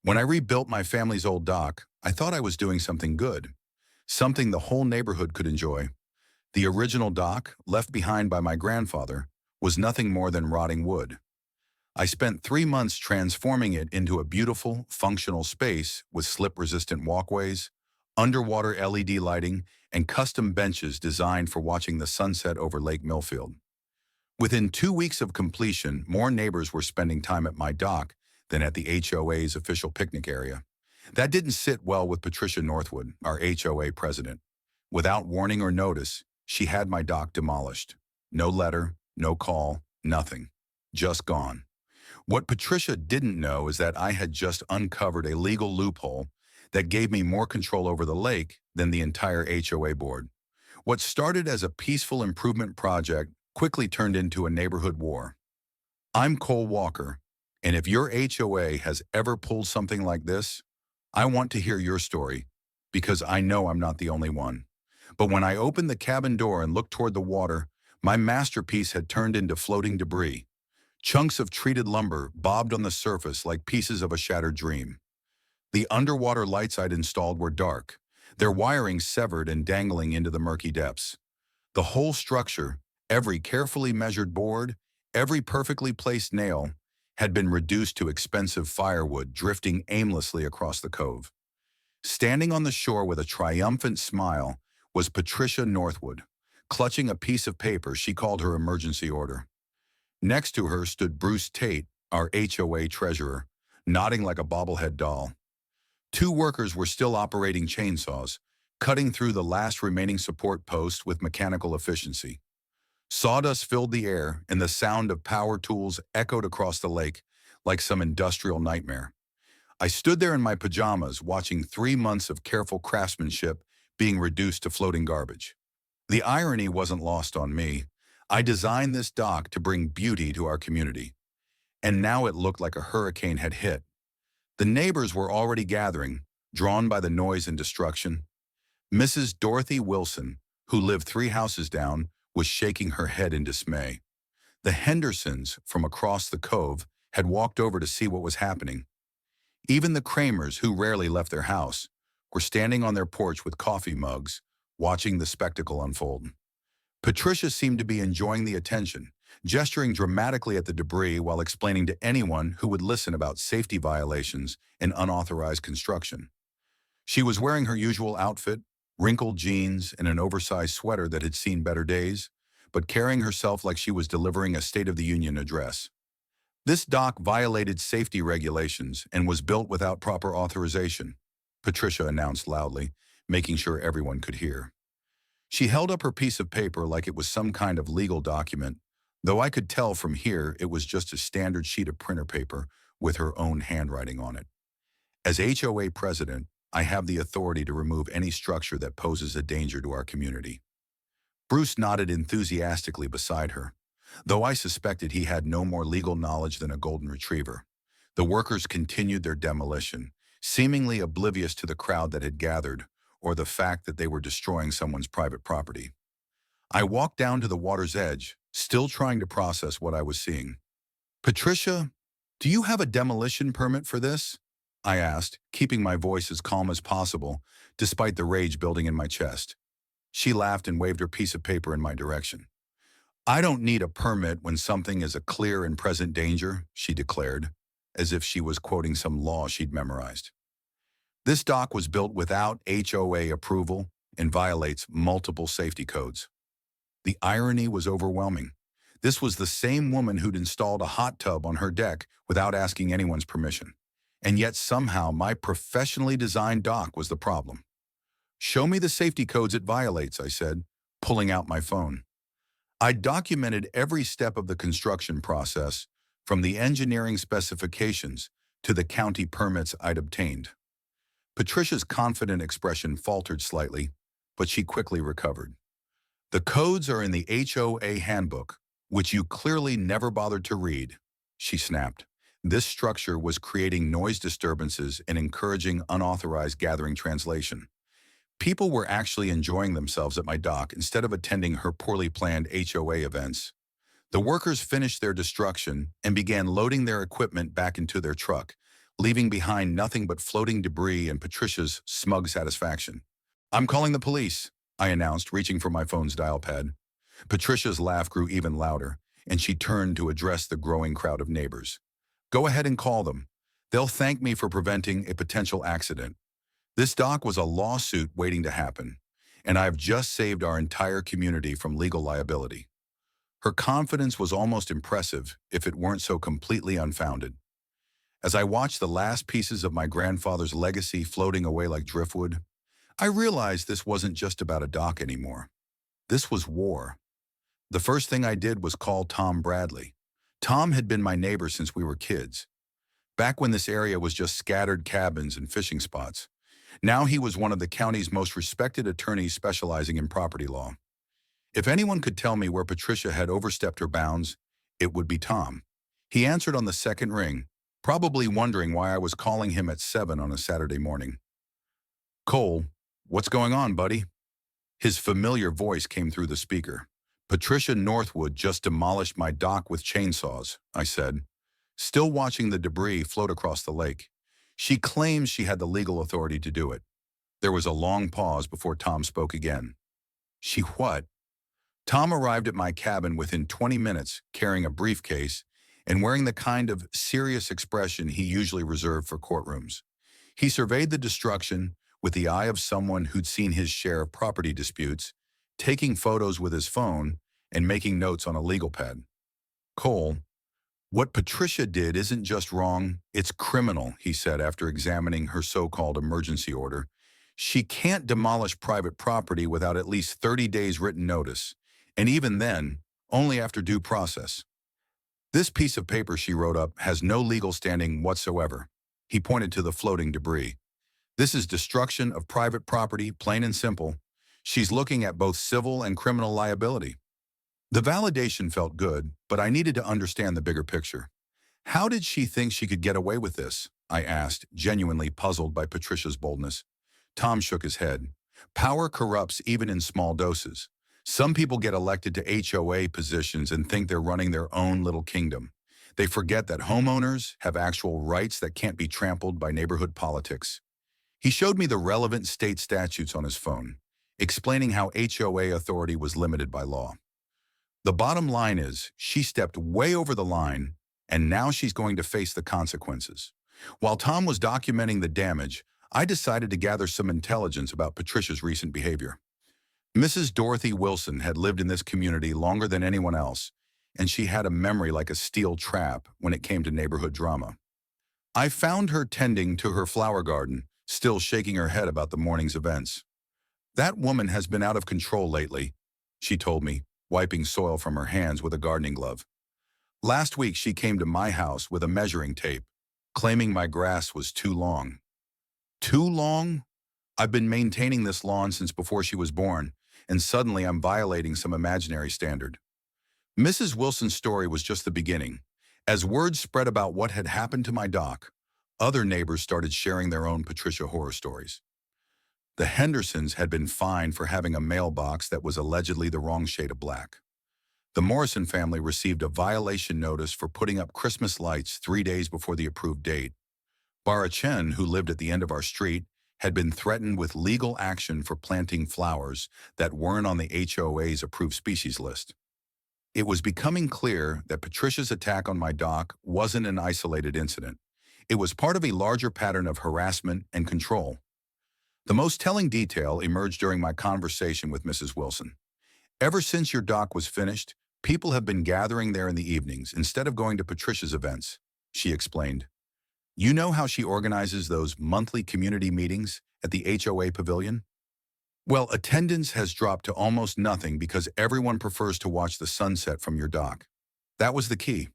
When I rebuilt my family's old dock, I thought I was doing something good, something the whole neighborhood could enjoy. The original dock, left behind by my grandfather, was nothing more than rotting wood. I spent 3 months transforming it into a beautiful, functional space with slip-resistant walkways, underwater LED lighting, and custom benches designed for watching the sunset over Lake Millfield. Within 2 weeks of completion, more neighbors were spending time at my dock than at the HOA's official picnic area. That didn't sit well with Patricia Northwood, our HOA president. Without warning or notice, she had my dock demolished. No letter, no call, nothing. Just gone. What Patricia didn't know is that I had just uncovered a legal loophole that gave me more control over the lake than the entire HOA board. What started as a peaceful improvement project quickly turned into a neighborhood war. I'm Cole Walker, and if your HOA has ever pulled something like this, I want to hear your story, because I know I'm not the only one. But when I opened the cabin door and looked toward the water, my masterpiece had turned into floating debris. Chunks of treated lumber bobbed on the surface like pieces of a shattered dream. The underwater lights I'd installed were dark, their wiring severed and dangling into the murky depths. The whole structure, every carefully measured board, every perfectly placed nail, had been reduced to expensive firewood drifting aimlessly across the cove. Standing on the shore with a triumphant smile was Patricia Northwood. Clutching a piece of paper she called her emergency order. Next to her stood Bruce Tate, our HOA treasurer, nodding like a bobblehead doll. Two workers were still operating chainsaws, cutting through the last remaining support posts with mechanical efficiency. Sawdust filled the air, and the sound of power tools echoed across the lake like some industrial nightmare. I stood there in my pajamas watching 3 months of careful craftsmanship being reduced to floating garbage. The irony wasn't lost on me. I designed this dock to bring beauty to our community, and now it looked like a hurricane had hit. The neighbors were already gathering, drawn by the noise and destruction. Mrs. Dorothy Wilson, who lived 3 houses down, was shaking her head in dismay. The Hendersons, from across the cove, had walked over to see what was happening. Even the Kramers, who rarely left their house, were standing on their porch with coffee mugs, watching the spectacle unfold. Patricia seemed to be enjoying the attention, gesturing dramatically at the debris while explaining to anyone who would listen about safety violations and unauthorized construction. She was wearing her usual outfit, wrinkled jeans and an oversized sweater that had seen better days, but carrying herself like she was delivering a State of the Union address. This dock violated safety regulations and was built without proper authorization, Patricia announced loudly, making sure everyone could hear. She held up her piece of paper like it was some kind of legal document, though I could tell from here it was just a standard sheet of printer paper with her own handwriting on it. As HOA president, I have the authority to remove any structure that poses a danger to our community. Bruce nodded enthusiastically beside her, though I suspected he had no more legal knowledge than a golden retriever. The workers continued their demolition, seemingly oblivious to the crowd that had gathered, or the fact that they were destroying someone's private property. I walked down to the water's edge, still trying to process what I was seeing. "Patricia, do you have a demolition permit for this?" I asked, keeping my voice as calm as possible, despite the rage building in my chest. She laughed and waved her piece of paper in my direction. "I don't need a permit when something is a clear and present danger," she declared, as if she was quoting some law she'd memorized. "This dock was built without HOA approval and violates multiple safety codes." The irony was overwhelming. This was the same woman who'd installed a hot tub on her deck without asking anyone's permission. And yet somehow my professionally designed dock was the problem. "Show me the safety codes it violates," I said, pulling out my phone. I documented every step of the construction process, from the engineering specifications to the county permits I'd obtained. Patricia's confident expression faltered slightly, but she quickly recovered. "The codes are in the HOA handbook, which you clearly never bothered to read," she snapped. This structure was creating noise disturbances and encouraging unauthorized gathering translation. People were actually enjoying themselves at my dock instead of attending her poorly planned HOA events. The workers finished their destruction and began loading their equipment back into their truck, leaving behind nothing but floating debris and Patricia's smug satisfaction. "I'm calling the police," I announced, reaching for my phone's dial pad. Patricia's laugh grew even louder, and she turned to address the growing crowd of neighbors. "Go ahead and call them. They'll thank me for preventing a potential accident. This dock was a lawsuit waiting to happen, and I've just saved our entire community from legal liability." Her confidence was almost impressive if it weren't so completely unfounded. As I watched the last pieces of my grandfather's legacy floating away like driftwood, I realized this wasn't just about a dock anymore. This was war. The first thing I did was call Tom Bradley. Tom had been my neighbor since we were kids, back when this area was just scattered cabins and fishing spots. Now he was one of the county's most respected attorneys specializing in property law. If anyone could tell me where Patricia had overstepped her bounds, it would be Tom. He answered on the second ring, probably wondering why I was calling him at 7 on a Saturday morning. "Cole, what's going on, buddy?" His familiar voice came through the speaker. "Patricia Northwood just demolished my dock with chainsaws," I said, still watching the debris float across the lake. "She claims she had the legal authority to do it." There was a long pause before Tom spoke again. "She what?" Tom arrived at my cabin within 20 minutes, carrying a briefcase and wearing the kind of serious expression he usually reserved for courtrooms. He surveyed the destruction with the eye of someone who'd seen his share of property disputes, taking photos with his phone and making notes on a legal pad. "Cole, what Patricia did isn't just wrong, it's criminal," he said after examining her so-called emergency order. "She can't demolish private property without at least 30 days written notice, and even then, only after due process. This piece of paper she wrote up has no legal standing whatsoever." He pointed to the floating debris. "This is destruction of private property, plain and simple. She's looking at both civil and criminal liability." The validation felt good, but I needed to understand the bigger picture. "How did she think she could get away with this?" I asked, genuinely puzzled by Patricia's boldness. Tom shook his head. "Power corrupts even in small doses. Some people get elected to HOA positions and think they're running their own little kingdom. They forget that homeowners have actual rights that can't be trampled by neighborhood politics." He showed me the relevant state statutes on his phone, explaining how HOA authority was limited by law. "The bottom line is, she stepped way over the line, and now she's going to face the consequences." While Tom was documenting the damage, I decided to gather some intelligence about Patricia's recent behavior. Mrs. Dorothy Wilson had lived in this community longer than anyone else, and she had a memory like a steel trap when it came to neighborhood drama. I found her tending to her flower garden, still shaking her head about the morning's events. "That woman has been out of control lately," she told me, wiping soil from her hands with a gardening glove. "Last week she came to my house with a measuring tape, claiming my grass was too long." Too long? I've been maintaining this lawn since before she was born, and suddenly I'm violating some imaginary standard. Mrs. Wilson's story was just the beginning. As word spread about what had happened to my dock, other neighbors started sharing their own Patricia horror stories. The Hendersons had been fined for having a mailbox that was allegedly the wrong shade of black. The Morrison family received a violation notice for putting up Christmas lights 3 days before the approved date. Bara Chen, who lived at the end of our street, had been threatened with legal action for planting flowers that weren't on the HOA's approved species list. It was becoming clear that Patricia's attack on my dock wasn't an isolated incident. It was part of a larger pattern of harassment and control. The most telling detail emerged during my conversation with Mrs. Wilson. "Ever since your dock was finished, people have been gathering there in the evenings instead of going to Patricia's events," she explained. "You know how she organizes those monthly community meetings at the HOA pavilion? Well, attendance has dropped to almost nothing because everyone prefers to watch the sunset from your dock." That was the key.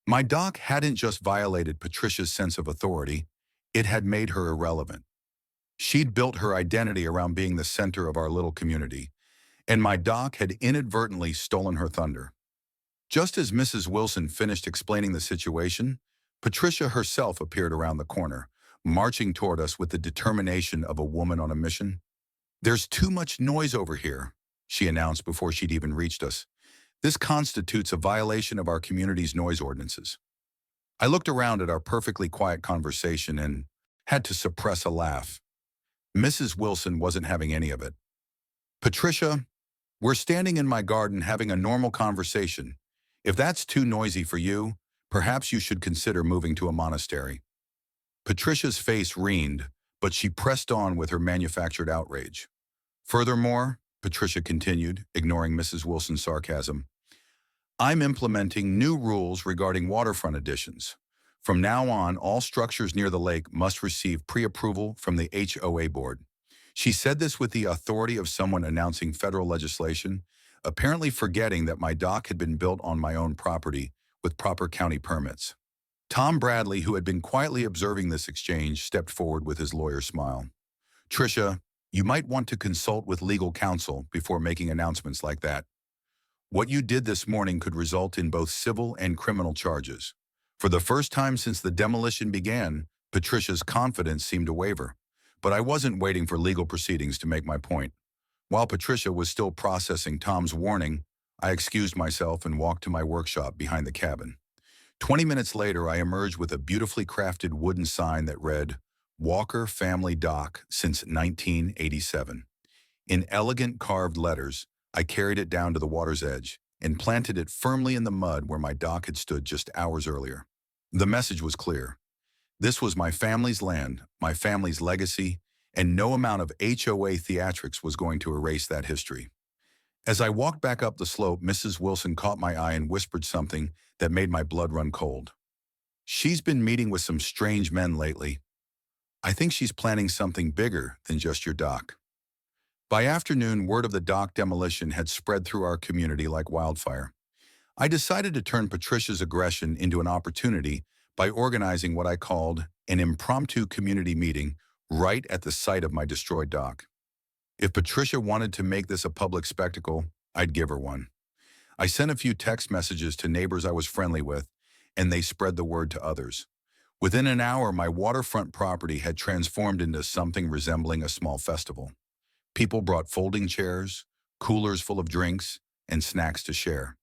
My dock hadn't just violated Patricia's sense of authority, it had made her irrelevant. She'd built her identity around being the center of our little community, and my dock had inadvertently stolen her thunder. Just as Mrs. Wilson finished explaining the situation, Patricia herself appeared around the corner, marching toward us with the determination of a woman on a mission. "There's too much noise over here," she announced before she'd even reached us. "This constitutes a violation of our community's noise ordinances." I looked around at our perfectly quiet conversation and had to suppress a laugh. Mrs. Wilson wasn't having any of it. Patricia, we're standing in my garden having a normal conversation. If that's too noisy for you, perhaps you should consider moving to a monastery. Patricia's face reened, but she pressed on with her manufactured outrage. Furthermore, Patricia continued, ignoring Mrs. Wilson's sarcasm, I'm implementing new rules regarding waterfront additions. From now on, all structures near the lake must receive pre-approval from the HOA board. She said this with the authority of someone announcing federal legislation, apparently forgetting that my dock had been built on my own property with proper county permits. Tom Bradley, who had been quietly observing this exchange, stepped forward with his lawyer smile. Tricia, you might want to consult with legal counsel before making announcements like that. What you did this morning could result in both civil and criminal charges. For the first time since the demolition began, Patricia's confidence seemed to waver. But I wasn't waiting for legal proceedings to make my point. While Patricia was still processing Tom's warning, I excused myself and walked to my workshop behind the cabin. 20 minutes later, I emerged with a beautifully crafted wooden sign that read, Walker Family Dock since 1987. In elegant carved letters, I carried it down to the water's edge and planted it firmly in the mud where my dock had stood just hours earlier. The message was clear. This was my family's land, my family's legacy, and no amount of HOA theatrics was going to erase that history. As I walked back up the slope, Mrs. Wilson caught my eye and whispered something that made my blood run cold. She's been meeting with some strange men lately. I think she's planning something bigger than just your dock. By afternoon, word of the dock demolition had spread through our community like wildfire. I decided to turn Patricia's aggression into an opportunity by organizing what I called an impromptu community meeting right at the site of my destroyed dock. If Patricia wanted to make this a public spectacle, I'd give her one. I sent a few text messages to neighbors I was friendly with, and they spread the word to others. Within an hour, my waterfront property had transformed into something resembling a small festival. People brought folding chairs, coolers full of drinks, and snacks to share.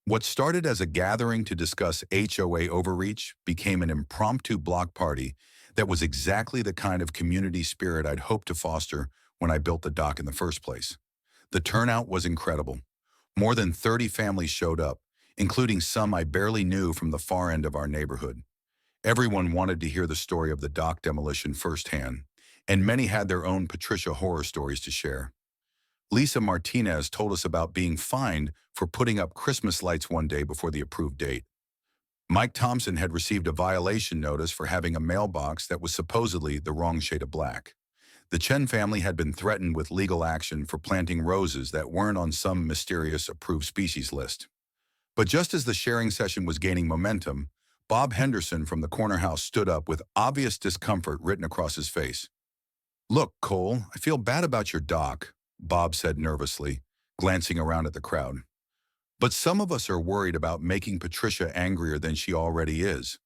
What started as a gathering to discuss HOA overreach became an impromptu block party that was exactly the kind of community spirit I'd hoped to foster when I built the dock in the first place. The turnout was incredible. More than 30 families showed up, including some I barely knew from the far end of our neighborhood. Everyone wanted to hear the story of the dock demolition firsthand, and many had their own Patricia horror stories to share. Lisa Martinez told us about being fined for putting up Christmas lights one day before the approved date. Mike Thompson had received a violation notice for having a mailbox that was supposedly the wrong shade of black. The Chen family had been threatened with legal action for planting roses that weren't on some mysterious approved species list. But just as the sharing session was gaining momentum, Bob Henderson from the corner house stood up with obvious discomfort written across his face. Look, Cole, I feel bad about your dock, Bob said nervously, glancing around at the crowd. But some of us are worried about making Patricia angrier than she already is.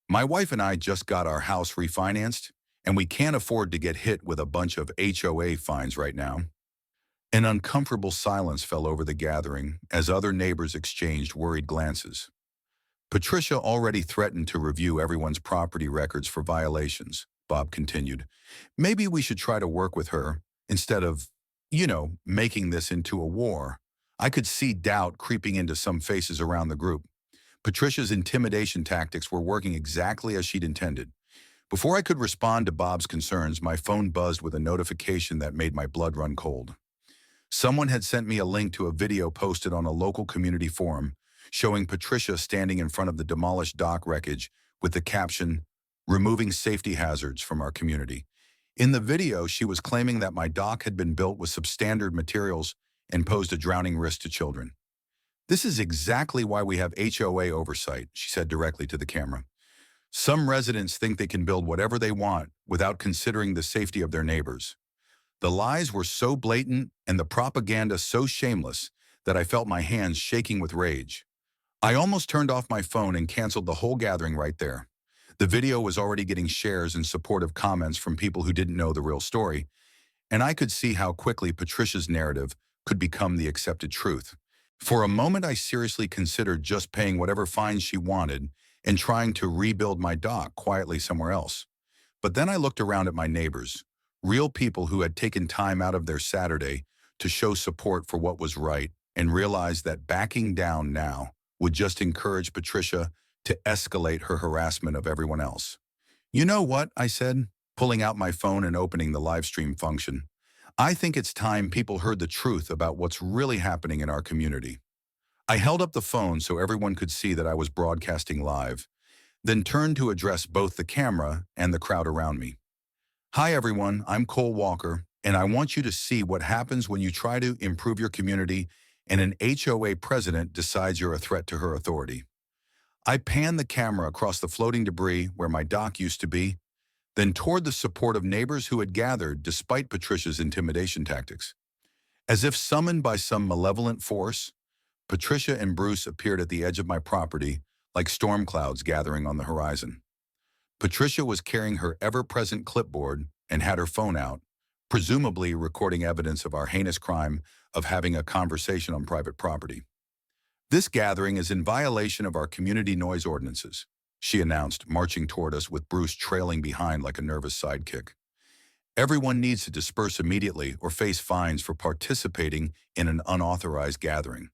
My wife and I just got our house refinanced, and we can't afford to get hit with a bunch of HOA fines right now. An uncomfortable silence fell over the gathering as other neighbors exchanged worried glances. Patricia already threatened to review everyone's property records for violations, Bob continued. Maybe we should try to work with her instead of, making this into a war. I could see doubt creeping into some faces around the group. Patricia's intimidation tactics were working exactly as she'd intended. Before I could respond to Bob's concerns, my phone buzzed with a notification that made my blood run cold. Someone had sent me a link to a video posted on a local community forum showing Patricia standing in front of the demolished dock wreckage with the caption, "Removing safety hazards from our community." In the video, she was claiming that my dock had been built with substandard materials and posed a drowning risk to children. This is exactly why we have HOA oversight, she said directly to the camera. Some residents think they can build whatever they want without considering the safety of their neighbors. The lies were so blatant and the propaganda so shameless that I felt my hands shaking with rage. I almost turned off my phone and canceled the whole gathering right there. The video was already getting shares and supportive comments from people who didn't know the real story, and I could see how quickly Patricia's narrative could become the accepted truth. For a moment, I seriously considered just paying whatever fines she wanted and trying to rebuild my dock quietly somewhere else. But then I looked around at my neighbors, real people who had taken time out of their Saturday to show support for what was right, and realized that backing down now would just encourage Patricia to escalate her harassment of everyone else. You know what? I said, pulling out my phone and opening the live stream function. I think it's time people heard the truth about what's really happening in our community. I held up the phone so everyone could see that I was broadcasting live, then turned to address both the camera and the crowd around me. Hi everyone, I'm Cole Walker, and I want you to see what happens when you try to improve your community and an HOA president decides you're a threat to her authority. I panned the camera across the floating debris where my dock used to be, then toward the support of neighbors who had gathered despite Patricia's intimidation tactics. As if summoned by some malevolent force, Patricia and Bruce appeared at the edge of my property like storm clouds gathering on the horizon. Patricia was carrying her ever-present clipboard and had her phone out, presumably recording evidence of our heinous crime of having a conversation on private property. This gathering is in violation of our community noise ordinances, she announced, marching toward us with Bruce trailing behind like a nervous sidekick. Everyone needs to disperse immediately or face fines for participating in an unauthorized gathering.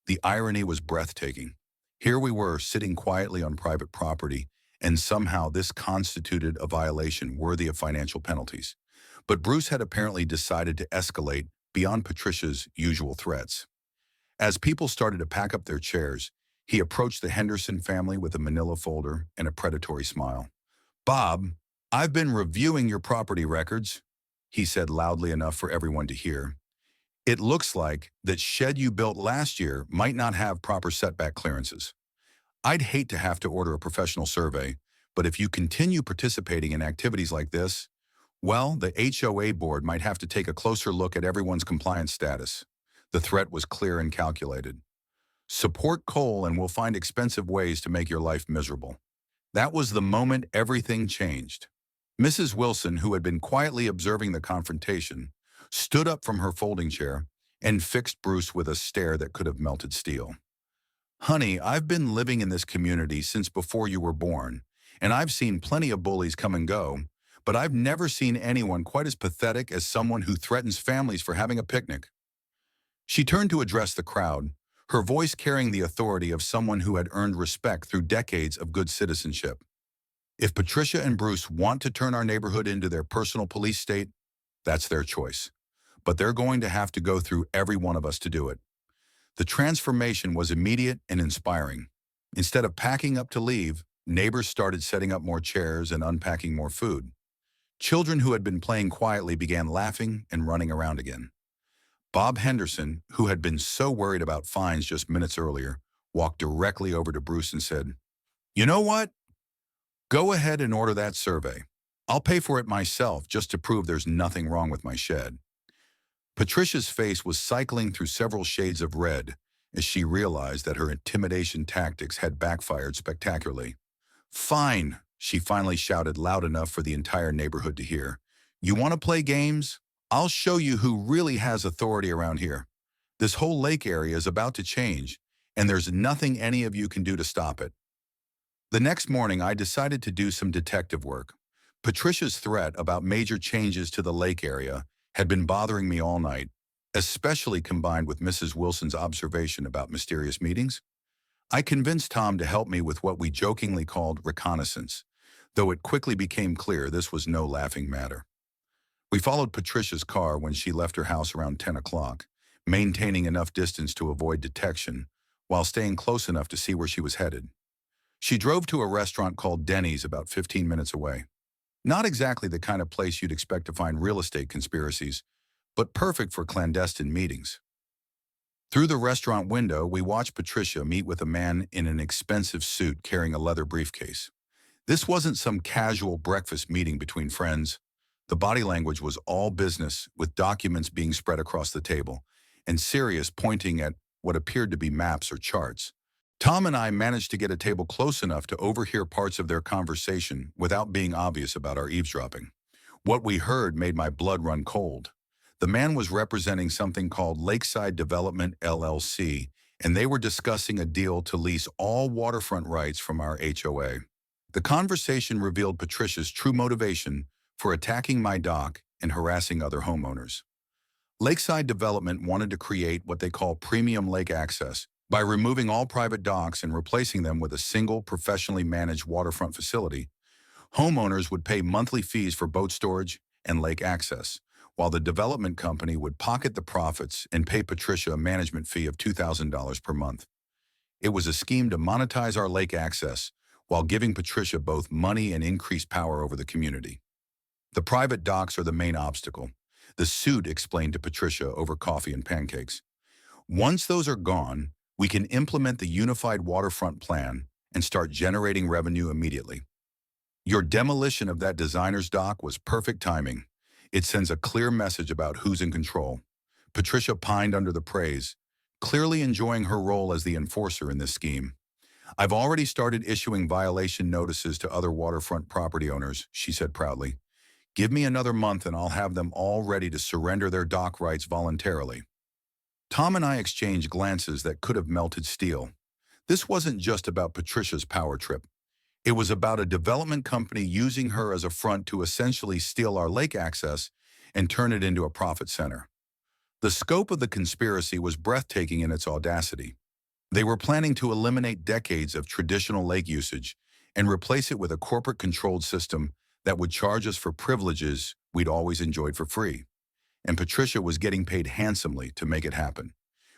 The irony was breathtaking. Here we were, sitting quietly on private property, and somehow this constituted a violation worthy of financial penalties. But Bruce had apparently decided to escalate beyond Patricia's usual threats. As people started to pack up their chairs, he approached the Henderson family with a manila folder and a predatory smile. "Bob, I've been reviewing your property records," he said loudly enough for everyone to hear. "It looks like that shed you built last year might not have proper setback clearances. I'd hate to have to order a professional survey, but if you continue participating in activities like this, well, the HOA board might have to take a closer look at everyone's compliance status." The threat was clear and calculated. "Support Cole and we'll find expensive ways to make your life miserable." That was the moment everything changed. Mrs. Wilson, who had been quietly observing the confrontation, stood up from her folding chair and fixed Bruce with a stare that could have melted steel. "Honey, I've been living in this community since before you were born, and I've seen plenty of bullies come and go, but I've never seen anyone quite as pathetic as someone who threatens families for having a picnic." She turned to address the crowd, her voice carrying the authority of someone who had earned respect through decades of good citizenship. "If Patricia and Bruce want to turn our neighborhood into their personal police state, that's their choice. But they're going to have to go through every one of us to do it." The transformation was immediate and inspiring. Instead of packing up to leave, neighbors started setting up more chairs and unpacking more food. Children who had been playing quietly began laughing and running around again. Bob Henderson, who had been so worried about fines just minutes earlier, walked directly over to Bruce and said, "You know what? Go ahead and order that survey. I'll pay for it myself just to prove there's nothing wrong with my shed." Patricia's face was cycling through several shades of red as she realized that her intimidation tactics had backfired spectacularly. "Fine," she finally shouted loud enough for the entire neighborhood to hear. "You want to play games? I'll show you who really has authority around here. This whole lake area is about to change, and there's nothing any of you can do to stop it." The next morning, I decided to do some detective work. Patricia's threat about major changes to the lake area had been bothering me all night, especially combined with Mrs. Wilson's observation about mysterious meetings. I convinced Tom to help me with what we jokingly called reconnaissance, though it quickly became clear this was no laughing matter. We followed Patricia's car when she left her house around 10 o'clock, maintaining enough distance to avoid detection, while staying close enough to see where she was headed. She drove to a restaurant called Denny's about 15 minutes away. Not exactly the kind of place you'd expect to find real estate conspiracies, but perfect for clandestine meetings. Through the restaurant window, we watched Patricia meet with a man in an expensive suit carrying a leather briefcase. This wasn't some casual breakfast meeting between friends. The body language was all business, with documents being spread across the table, and Sirius pointing at what appeared to be maps or charts. Tom and I managed to get a table close enough to overhear parts of their conversation without being obvious about our eavesdropping. What we heard made my blood run cold. The man was representing something called Lakeside Development LLC, and they were discussing a deal to lease all waterfront rights from our HOA. The conversation revealed Patricia's true motivation for attacking my dock and harassing other homeowners. Lakeside Development wanted to create what they call premium lake access by removing all private docks and replacing them with a single professionally managed waterfront facility. Homeowners would pay monthly fees for boat storage and lake access, while the development company would pocket the profits and pay Patricia a management fee of $2,000 per month. It was a scheme to monetize our lake access while giving Patricia both money and increased power over the community. The private docks are the main obstacle, the suit explained to Patricia over coffee and pancakes. Once those are gone, we can implement the unified waterfront plan and start generating revenue immediately. Your demolition of that designer's dock was perfect timing. It sends a clear message about who's in control. Patricia pined under the praise, clearly enjoying her role as the enforcer in this scheme. I've already started issuing violation notices to other waterfront property owners, she said proudly. Give me another month and I'll have them all ready to surrender their dock rights voluntarily. Tom and I exchanged glances that could have melted steel. This wasn't just about Patricia's power trip. It was about a development company using her as a front to essentially steal our lake access and turn it into a profit center. The scope of the conspiracy was breathtaking in its audacity. They were planning to eliminate decades of traditional lake usage and replace it with a corporate-controlled system that would charge us for privileges we'd always enjoyed for free. And Patricia was getting paid handsomely to make it happen,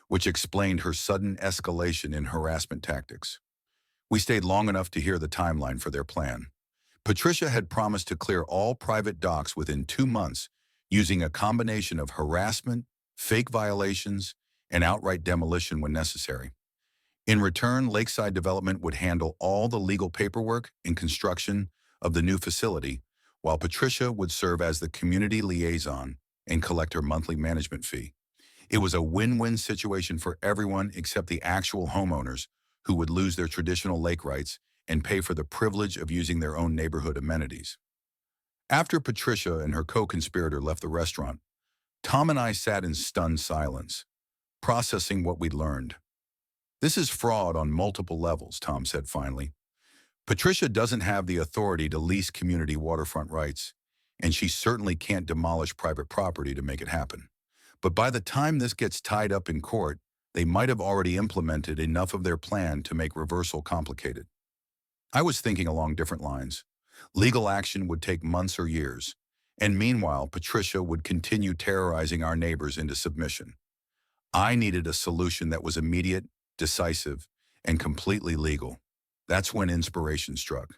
which explained her sudden escalation in harassment tactics. We stayed long enough to hear the timeline for their plan. Patricia had promised to clear all private docks within 2 months using a combination of harassment, fake violations, and outright demolition when necessary. In return, Lakeside Development would handle all the legal paperwork and construction of the new facility, while Patricia would serve as the community liaison and collect her monthly management fee. It was a win-win situation for everyone except the actual homeowners, who would lose their traditional lake rights and pay for the privilege of using their own neighborhood amenities. After Patricia and her co-conspirator left the restaurant, Tom and I sat in stunned silence, processing what we'd learned. This is fraud on multiple levels, Tom said finally. Patricia doesn't have the authority to lease community waterfront rights, and she certainly can't demolish private property to make it happen. But by the time this gets tied up in court, they might have already implemented enough of their plan to make reversal complicated. I was thinking along different lines. Legal action would take months or years, and meanwhile, Patricia would continue terrorizing our neighbors into submission. I needed a solution that was immediate, decisive, and completely legal. That's when inspiration struck.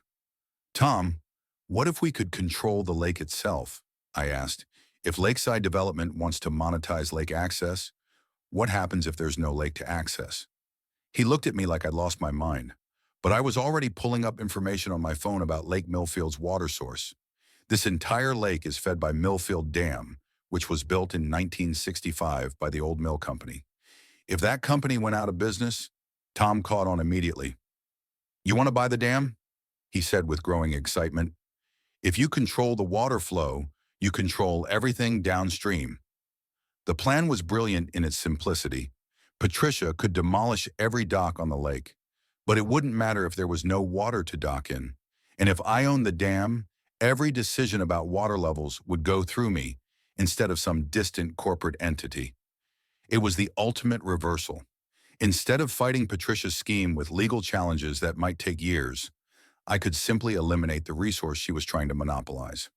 Tom, what if we could control the lake itself? I asked. If Lakeside Development wants to monetize lake access, what happens if there's no lake to access? He looked at me like I'd lost my mind, but I was already pulling up information on my phone about Lake Millfield's water source. This entire lake is fed by Millfield Dam, which was built in 1965 by the old mill company. If that company went out of business, Tom caught on immediately. You want to buy the dam? He said with growing excitement. If you control the water flow, you control everything downstream. The plan was brilliant in its simplicity. Patricia could demolish every dock on the lake, but it wouldn't matter if there was no water to dock in. And if I owned the dam, every decision about water levels would go through me instead of some distant corporate entity. It was the ultimate reversal. Instead of fighting Patricia's scheme with legal challenges that might take years, I could simply eliminate the resource she was trying to monopolize.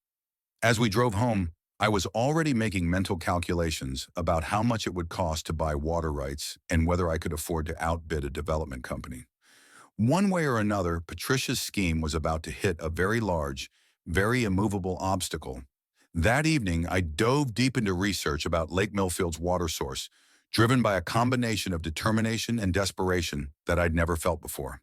As we drove home, I was already making mental calculations about how much it would cost to buy water rights and whether I could afford to outbid a development company. One way or another, Patricia's scheme was about to hit a very large, very immovable obstacle. That evening, I dove deep into research about Lake Millfield's water source, driven by a combination of determination and desperation that I'd never felt before.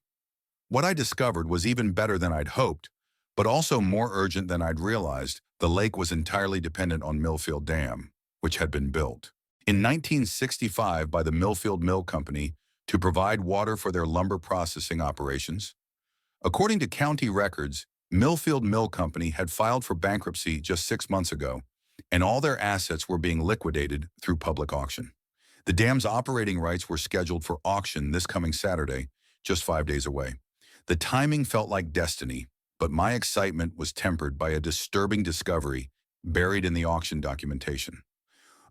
What I discovered was even better than I'd hoped, but also more urgent than I'd realized. The lake was entirely dependent on Millfield Dam, which had been built in 1965 by the Millfield Mill Company to provide water for their lumber processing operations. According to county records, Millfield Mill Company had filed for bankruptcy just 6 months ago, and all their assets were being liquidated through public auction. The dam's operating rights were scheduled for auction this coming Saturday, just 5 days away. The timing felt like destiny, but my excitement was tempered by a disturbing discovery buried in the auction documentation.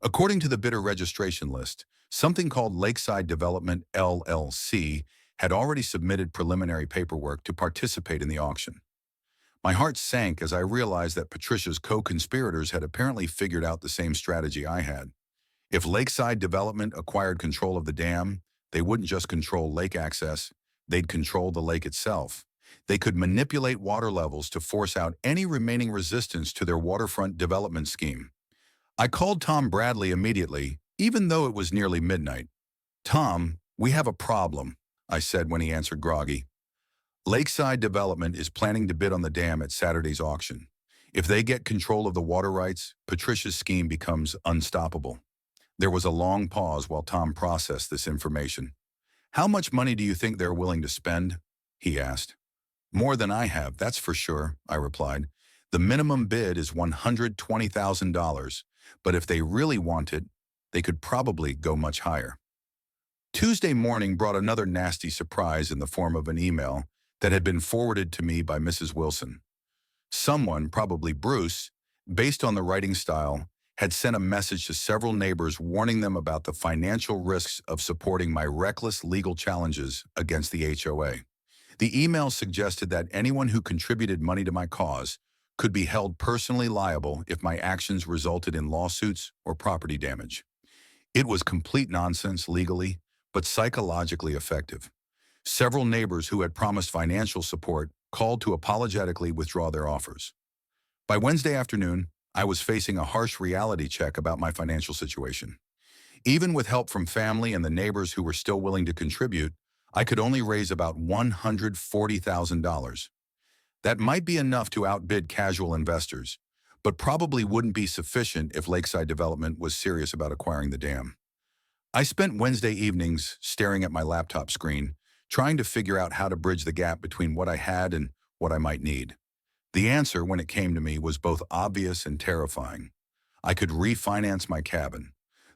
According to the bidder registration list, something called Lakeside Development LLC had already submitted preliminary paperwork to participate in the auction. My heart sank as I realized that Patricia's co-conspirators had apparently figured out the same strategy I had. If Lakeside Development acquired control of the dam, they wouldn't just control lake access, they'd control the lake itself. They could manipulate water levels to force out any remaining resistance to their waterfront development scheme. I called Tom Bradley immediately, even though it was nearly midnight. "Tom, we have a problem," I said when he answered groggy. "Lakeside Development is planning to bid on the dam at Saturday's auction. If they get control of the water rights, Patricia's scheme becomes unstoppable." There was a long pause while Tom processed this information. "How much money do you think they're willing to spend?" he asked. "More than I have, that's for sure," I replied. "The minimum bid is $120,000, but if they really want it, they could probably go much higher." Tuesday morning brought another nasty surprise in the form of an email that had been forwarded to me by Mrs. Wilson. Someone, probably Bruce, based on the writing style, had sent a message to several neighbors warning them about the financial risks of supporting my reckless legal challenges against the HOA. The email suggested that anyone who contributed money to my cause could be held personally liable if my actions resulted in lawsuits or property damage. It was complete nonsense legally, but psychologically effective. Several neighbors who had promised financial support called to apologetically withdraw their offers. By Wednesday afternoon, I was facing a harsh reality check about my financial situation. Even with help from family and the neighbors who were still willing to contribute, I could only raise about $140,000. That might be enough to outbid casual investors, but probably wouldn't be sufficient if Lakeside Development was serious about acquiring the dam. I spent Wednesday evenings staring at my laptop screen, trying to figure out how to bridge the gap between what I had and what I might need. The answer, when it came to me, was both obvious and terrifying. I could refinance my cabin.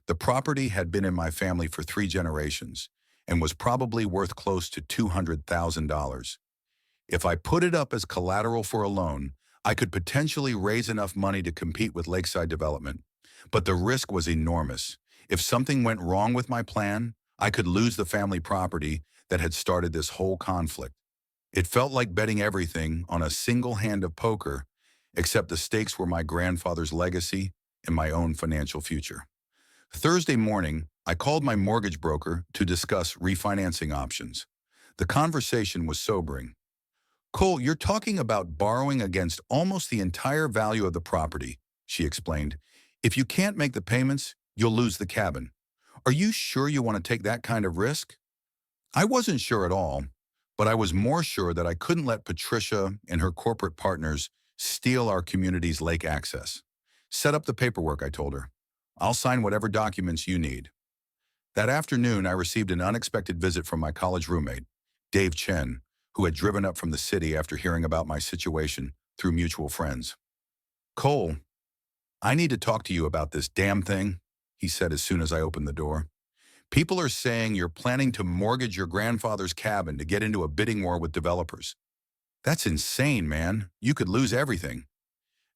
The property had been in my family for 3 generations and was probably worth close to $200,000. If I put it up as collateral for a loan, I could potentially raise enough money to compete with Lakeside Development. But the risk was enormous. If something went wrong with my plan, I could lose the family property that had started this whole conflict. It felt like betting everything on a single hand of poker, except the stakes were my grandfather's legacy and my own financial future. Thursday morning, I called my mortgage broker to discuss refinancing options. The conversation was sobering. "Cole, you're talking about borrowing against almost the entire value of the property," she explained. "If you can't make the payments, you'll lose the cabin. Are you sure you want to take that kind of risk?" I wasn't sure at all, but I was more sure that I couldn't let Patricia and her corporate partners steal our community's lake access. "Set up the paperwork," I told her. "I'll sign whatever documents you need." That afternoon, I received an unexpected visit from my college roommate, Dave Chen, who had driven up from the city after hearing about my situation through mutual friends. "Cole, I need to talk to you about this damn thing," he said as soon as I opened the door. "People are saying you're planning to mortgage your grandfather's cabin to get into a bidding war with developers. That's insane, man. You could lose everything."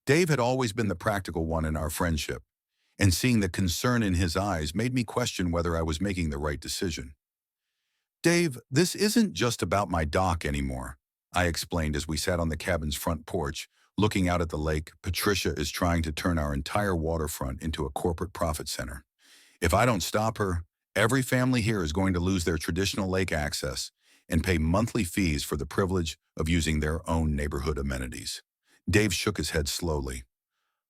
Dave had always been the practical one in our friendship, and seeing the concern in his eyes made me question whether I was making the right decision. "Dave, this isn't just about my dock anymore," I explained as we sat on the cabin's front porch, looking out at the lake. "Patricia is trying to turn our entire waterfront into a corporate profit center. If I don't stop her, every family here is going to lose their traditional lake access and pay monthly fees for the privilege of using their own neighborhood amenities." Dave shook his head slowly.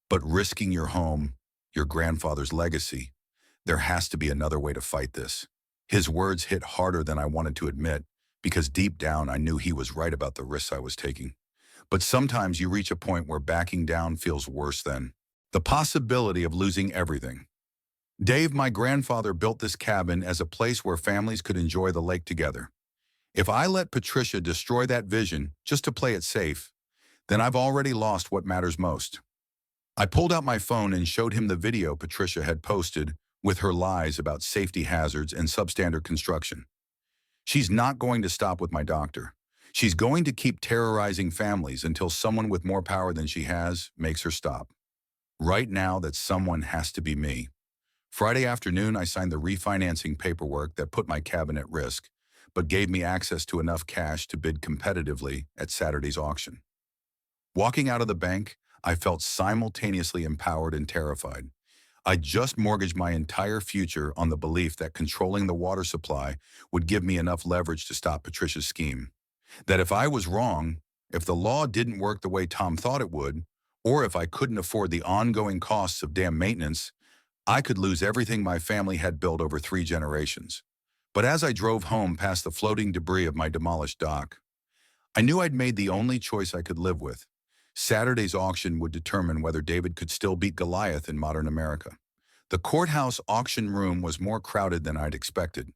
"But risking your home, your grandfather's legacy, there has to be another way to fight this." His words hit harder than I wanted to admit, because deep down I knew he was right about the risks I was taking. But sometimes you reach a point where backing down feels worse than the possibility of losing everything. "Dave, my grandfather built this cabin as a place where families could enjoy the lake together. If I let Patricia destroy that vision just to play it safe, then I've already lost what matters most." I pulled out my phone and showed him the video Patricia had posted, with her lies about safety hazards and substandard construction. She's not going to stop with my doctor. She's going to keep terrorizing families until someone with more power than she has makes her stop. Right now, that someone has to be me. Friday afternoon, I signed the refinancing paperwork that put my cabin at risk, but gave me access to enough cash to bid competitively at Saturday's auction. Walking out of the bank, I felt simultaneously empowered and terrified. I just mortgaged my entire future on the belief that controlling the water supply would give me enough leverage to stop Patricia's scheme. That if I was wrong, if the law didn't work the way Tom thought it would, or if I couldn't afford the ongoing costs of dam maintenance, I could lose everything my family had built over 3 generations. But as I drove home past the floating debris of my demolished dock, I knew I'd made the only choice I could live with. Saturday's auction would determine whether David could still beat Goliath in modern America. The courthouse auction room was more crowded than I'd expected,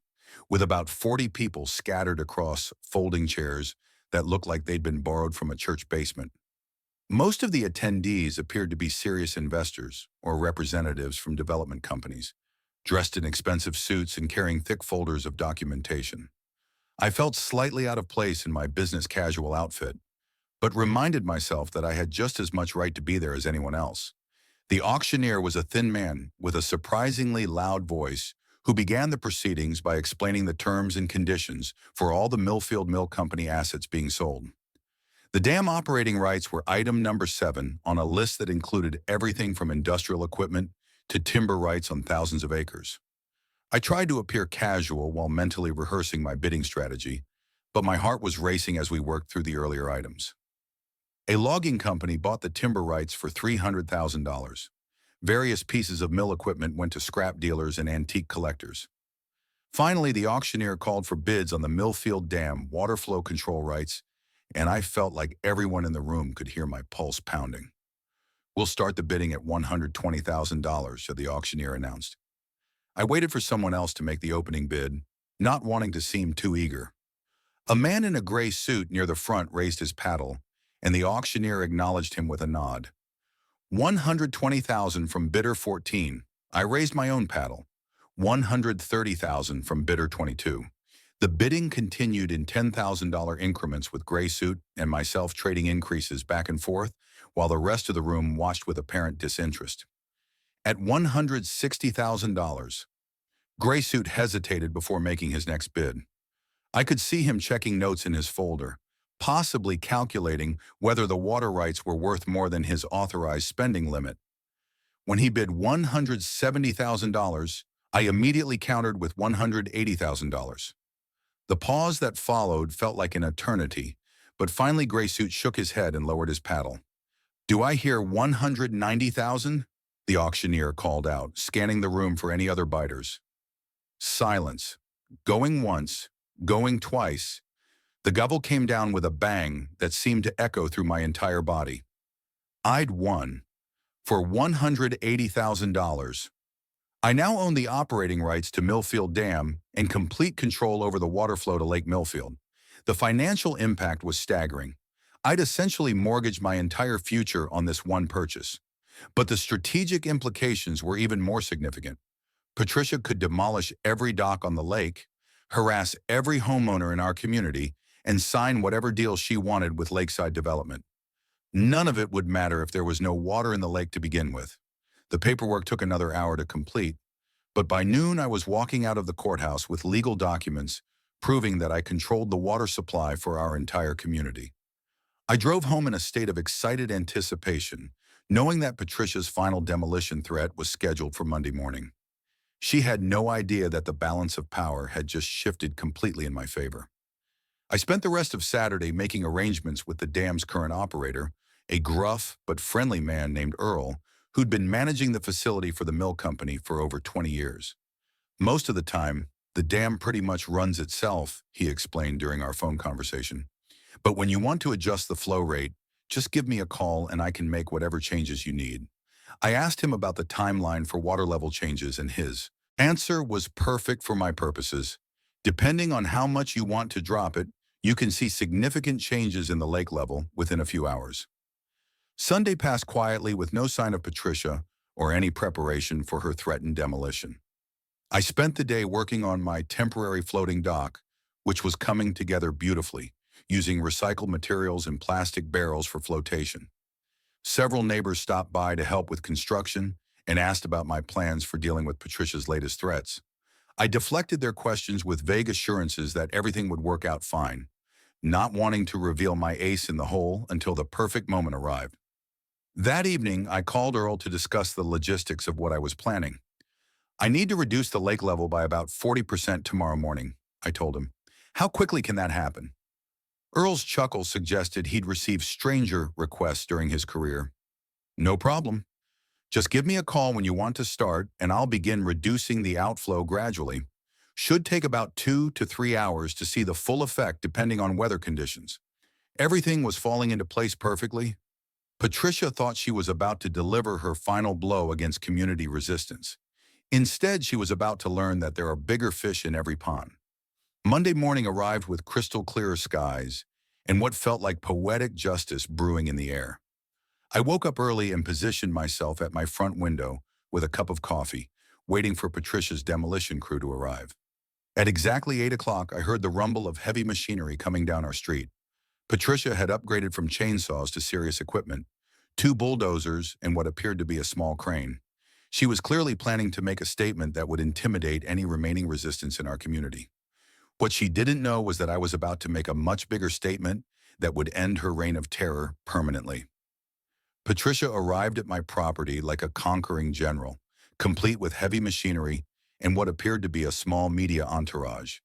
with about 40 people scattered across folding chairs that looked like they'd been borrowed from a church basement. Most of the attendees appeared to be serious investors or representatives from development companies, dressed in expensive suits and carrying thick folders of documentation. I felt slightly out of place in my business casual outfit, but reminded myself that I had just as much right to be there as anyone else. The auctioneer was a thin man with a surprisingly loud voice who began the proceedings by explaining the terms and conditions for all the Millfield Mill Company assets being sold. The dam operating rights were item number 7 on a list that included everything from industrial equipment to timber rights on thousands of acres. I tried to appear casual while mentally rehearsing my bidding strategy, but my heart was racing as we worked through the earlier items. A logging company bought the timber rights for $300,000. Various pieces of mill equipment went to scrap dealers and antique collectors. Finally, the auctioneer called for bids on the Millfield Dam water flow control rights, and I felt like everyone in the room could hear my pulse pounding. "We'll start the bidding at $120,000, the auctioneer announced. I waited for someone else to make the opening bid, not wanting to seem too eager. A man in a gray suit near the front raised his paddle, and the auctioneer acknowledged him with a nod. $120,000 from bidder 14. I raised my own paddle. $130,000 from bidder 22. The bidding continued in $10,000 increments with gray suit and myself trading increases back and forth while the rest of the room watched with apparent disinterest. At $160,000, gray suit hesitated before making his next bid. I could see him checking notes in his folder, possibly calculating whether the water rights were worth more than his authorized spending limit. When he bid $170,000, I immediately countered with $180,000. The pause that followed felt like an eternity, but finally Gray Suit shook his head and lowered his paddle. "Do I hear $190,000? The auctioneer called out, scanning the room for any other biters. Silence. Going once, going twice. The gavel came down with a bang that seemed to echo through my entire body. I'd won. For $180,000. I now own the operating rights to Millfield Dam and complete control over the water flow to Lake Millfield. The financial impact was staggering. I'd essentially mortgaged my entire future on this one purchase. But the strategic implications were even more significant. Patricia could demolish every dock on the lake, harass every homeowner in our community, and sign whatever deal she wanted with lakeside development. None of it would matter if there was no water in the lake to begin with. The paperwork took another hour to complete, but by noon I was walking out of the courthouse with legal documents proving that I controlled the water supply for our entire community. I drove home in a state of excited anticipation, knowing that Patricia's final demolition threat was scheduled for Monday morning. She had no idea that the balance of power had just shifted completely in my favor. I spent the rest of Saturday making arrangements with the dam's current operator, a gruff but friendly man named Earl, who'd been managing the facility for the mill company for over 20 years. Most of the time, the dam pretty much runs itself, he explained during our phone conversation. But when you want to adjust the flow rate, just give me a call and I can make whatever changes you need. I asked him about the timeline for water level changes, and his answer was perfect for my purposes. Depending on how much you want to drop it, you can see significant changes in the lake level within a few hours. Sunday passed quietly with no sign of Patricia or any preparation for her threatened demolition. I spent the day working on my temporary floating dock, which was coming together beautifully, using recycled materials and plastic barrels for flotation. Several neighbors stopped by to help with construction and asked about my plans for dealing with Patricia's latest threats. I deflected their questions with vague assurances that everything would work out fine, not wanting to reveal my ace in the hole until the perfect moment arrived. That evening, I called Earl to discuss the logistics of what I was planning. I need to reduce the lake level by about 40% tomorrow morning, I told him. How quickly can that happen? Earl's chuckle suggested he'd received stranger requests during his career. No problem. Just give me a call when you want to start, and I'll begin reducing the outflow gradually. Should take about 2 to 3 hours to see the full effect depending on weather conditions. Everything was falling into place perfectly. Patricia thought she was about to deliver her final blow against community resistance. Instead, she was about to learn that there are bigger fish in every pond. Monday morning arrived with crystal clear skies and what felt like poetic justice brewing in the air. I woke up early and positioned myself at my front window with a cup of coffee, waiting for Patricia's demolition crew to arrive. At exactly 8 o'clock, I heard the rumble of heavy machinery coming down our street. Patricia had upgraded from chainsaws to serious equipment, 2 bulldozers and what appeared to be a small crane. She was clearly planning to make a statement that would intimidate any remaining resistance in our community. What she didn't know was that I was about to make a much bigger statement that would end her reign of terror permanently. Patricia arrived at my property like a conquering general, complete with heavy machinery and what appeared to be a small media entourage.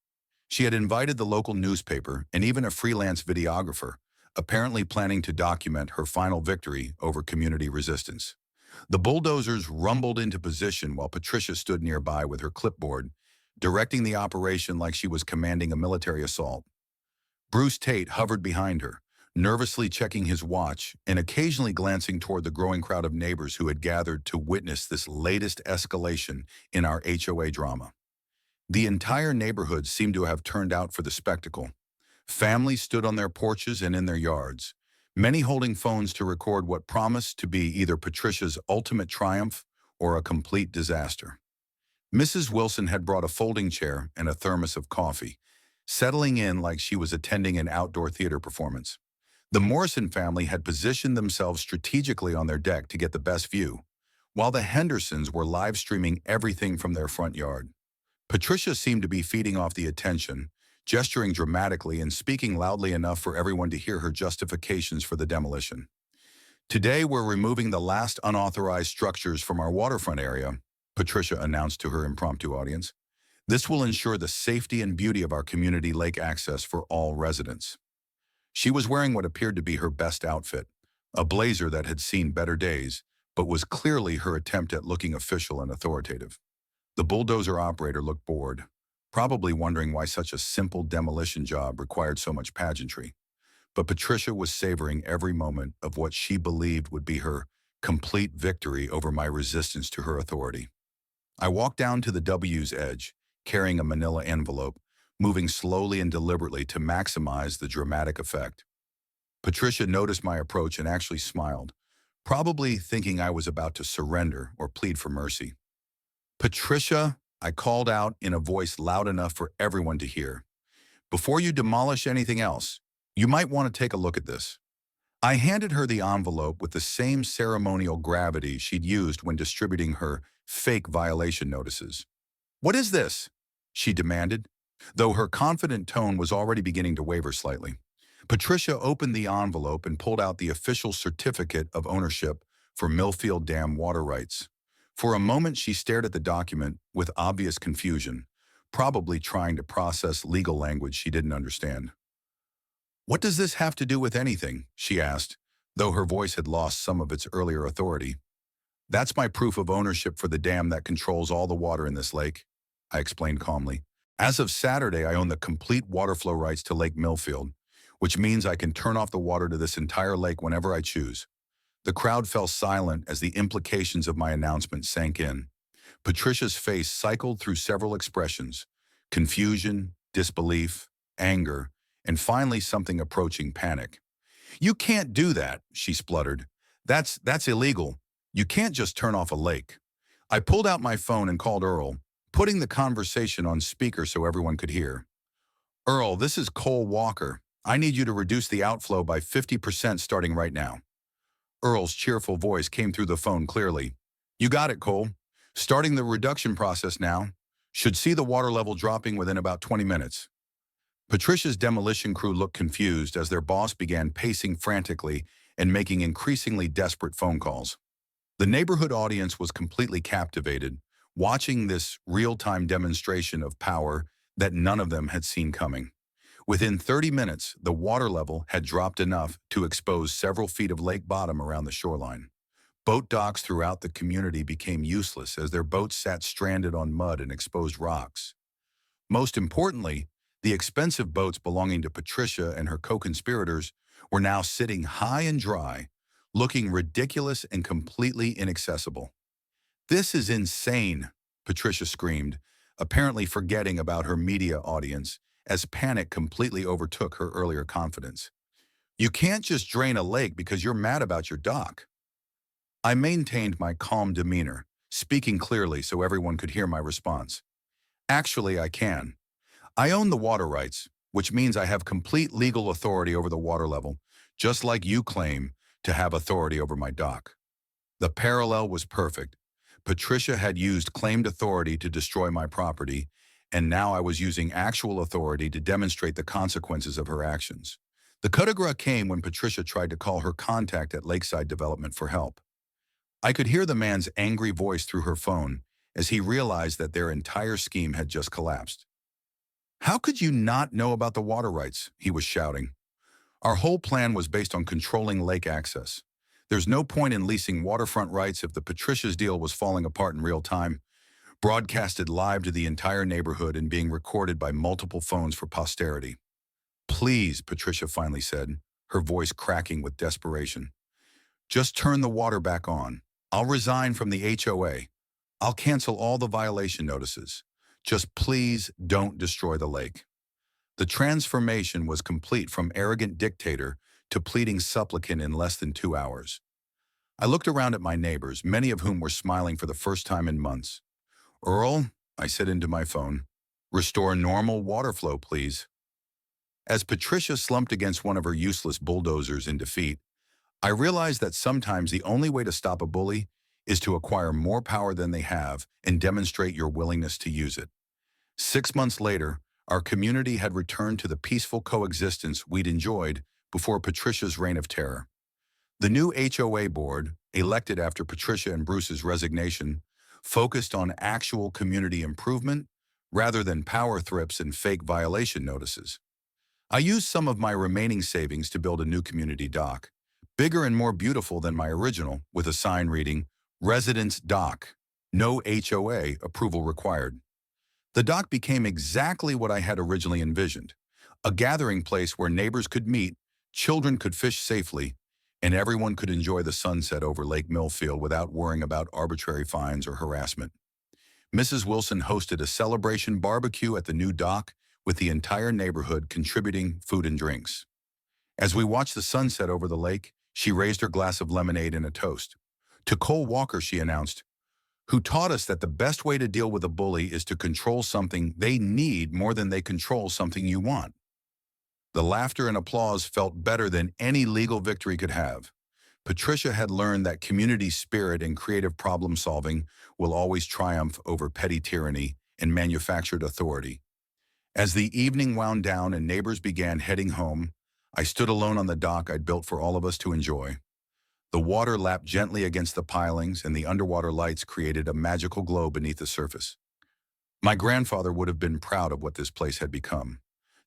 She had invited the local newspaper and even a freelance videographer, apparently planning to document her final victory over community resistance. The bulldozers rumbled into position while Patricia stood nearby with her clipboard, directing the operation like she was commanding a military assault. Bruce Tate hovered behind her, nervously checking his watch and occasionally glancing toward the growing crowd of neighbors who had gathered to witness this latest escalation in our HOA drama. The entire neighborhood seemed to have turned out for the spectacle. Families stood on their porches and in their yards, many holding phones to record what promised to be either Patricia's ultimate triumph or a complete disaster. Mrs. Wilson had brought a folding chair and a thermos of coffee, settling in like she was attending an outdoor theater performance. The Morrison family had positioned themselves strategically on their deck to get the best view, while the Hendersons were live streaming everything from their front yard. Patricia seemed to be feeding off the attention, gesturing dramatically and speaking loudly enough for everyone to hear her justifications for the demolition. Today, we're removing the last unauthorized structures from our waterfront area, Patricia announced to her impromptu audience. This will ensure the safety and beauty of our community lake access for all residents. She was wearing what appeared to be her best outfit, a blazer that had seen better days, but was clearly her attempt at looking official and authoritative. The bulldozer operator looked bored, probably wondering why such a simple demolition job required so much pageantry. But Patricia was savoring every moment of what she believed would be her complete victory over my resistance to her authority. I walked down to the W's edge, carrying a manila envelope, moving slowly and deliberately to maximize the dramatic effect. Patricia noticed my approach and actually smiled, probably thinking I was about to surrender or plead for mercy. "Patricia," I called out in a voice loud enough for everyone to hear, "before you demolish anything else, you might want to take a look at this." I handed her the envelope with the same ceremonial gravity she'd used when distributing her fake violation notices. "What is this?" she demanded, though her confident tone was already beginning to waver slightly. Patricia opened the envelope and pulled out the official certificate of ownership for Millfield Dam water rights. For a moment, she stared at the document with obvious confusion, probably trying to process legal language she didn't understand. "What does this have to do with anything?" she asked, though her voice had lost some of its earlier authority. "That's my proof of ownership for the dam that controls all the water in this lake," I explained calmly. "As of Saturday, I own the complete water flow rights to Lake Millfield, which means I can turn off the water to this entire lake whenever I choose." The crowd fell silent as the implications of my announcement sank in. Patricia's face cycled through several expressions: confusion, disbelief, anger, and finally something approaching panic. "You can't do that," she spluttered. That's illegal. You can't just turn off a lake." I pulled out my phone and called Earl, putting the conversation on speaker so everyone could hear. Earl, this is Cole Walker. I need you to reduce the outflow by 50% starting right now. Earl's cheerful voice came through the phone clearly. You got it, Cole. Starting the reduction process now. Should see the water level dropping within about 20 minutes. Patricia's demolition crew looked confused as their boss began pacing frantically and making increasingly desperate phone calls. The neighborhood audience was completely captivated, watching this real-time demonstration of power that none of them had seen coming. Within 30 minutes, the water level had dropped enough to expose several feet of lake bottom around the shoreline. Boat docks throughout the community became useless as their boats sat stranded on mud and exposed rocks. Most importantly, the expensive boats belonging to Patricia and her co-conspirators were now sitting high and dry, looking ridiculous and completely inaccessible. This is insane, Patricia screamed, apparently forgetting about her media audience as panic completely overtook her earlier confidence. You can't just drain a lake because you're mad about your dock. I maintained my calm demeanor, speaking clearly so everyone could hear my response. Actually, I can. I own the water rights, which means I have complete legal authority over the water level, just like you claim to have authority over my dock. The parallel was perfect. Patricia had used claimed authority to destroy my property, and now I was using actual authority to demonstrate the consequences of her actions. The coup de grace came when Patricia tried to call her contact at Lakeside Development for help. I could hear the man's angry voice through her phone as he realized that their entire scheme had just collapsed. How could you not know about the water rights? He was shouting. Our whole plan was based on controlling lake access. There's no point in leasing waterfront rights if the Patricia's deal was falling apart in real time, broadcasted live to the entire neighborhood and being recorded by multiple phones for posterity. Please, Patricia finally said, her voice cracking with desperation. Just turn the water back on. I'll resign from the HOA. I'll cancel all the violation notices. Just please don't destroy the lake. The transformation was complete from arrogant dictator to pleading supplicant in less than 2 hours. I looked around at my neighbors, many of whom were smiling for the first time in months. Earl, I said into my phone, restore normal water flow, please. As Patricia slumped against one of her useless bulldozers in defeat, I realized that sometimes the only way to stop a bully is to acquire more power than they have and demonstrate your willingness to use it. 6 months later, our community had returned to the peaceful coexistence we'd enjoyed before Patricia's reign of terror. The new HOA board, elected after Patricia and Bruce's resignation, focused on actual community improvement rather than power thrips and fake violation notices. I used some of my remaining savings to build a new community dock, bigger and more beautiful than my original, with a sign reading, Residence Dock, no HOA approval required. The dock became exactly what I had originally envisioned, a gathering place where neighbors could meet, children could fish safely, and everyone could enjoy the sunset over Lake Millfield without worrying about arbitrary fines or harassment. Mrs. Wilson hosted a celebration barbecue at the new dock, with the entire neighborhood contributing food and drinks. As we watched the sunset over the lake, she raised her glass of lemonade in a toast. To Cole Walker, she announced, who taught us that the best way to deal with a bully is to control something they need more than they control something you want. The laughter and applause felt better than any legal victory could have. Patricia had learned that community spirit and creative problem-solving will always triumph over petty tyranny and manufactured authority. As the evening wound down and neighbors began heading home, I stood alone on the dock I'd built for all of us to enjoy. The water lapped gently against the pilings, and the underwater lights created a magical glow beneath the surface. My grandfather would have been proud of what this place had become.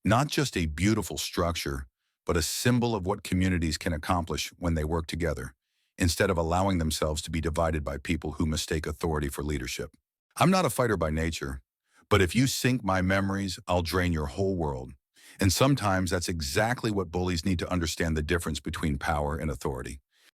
Not just a beautiful structure, but a symbol of what communities can accomplish when they work together, instead of allowing themselves to be divided by people who mistake authority for leadership. I'm not a fighter by nature, but if you sink my memories, I'll drain your whole world. And sometimes that's exactly what bullies need to understand, the difference between power and authority.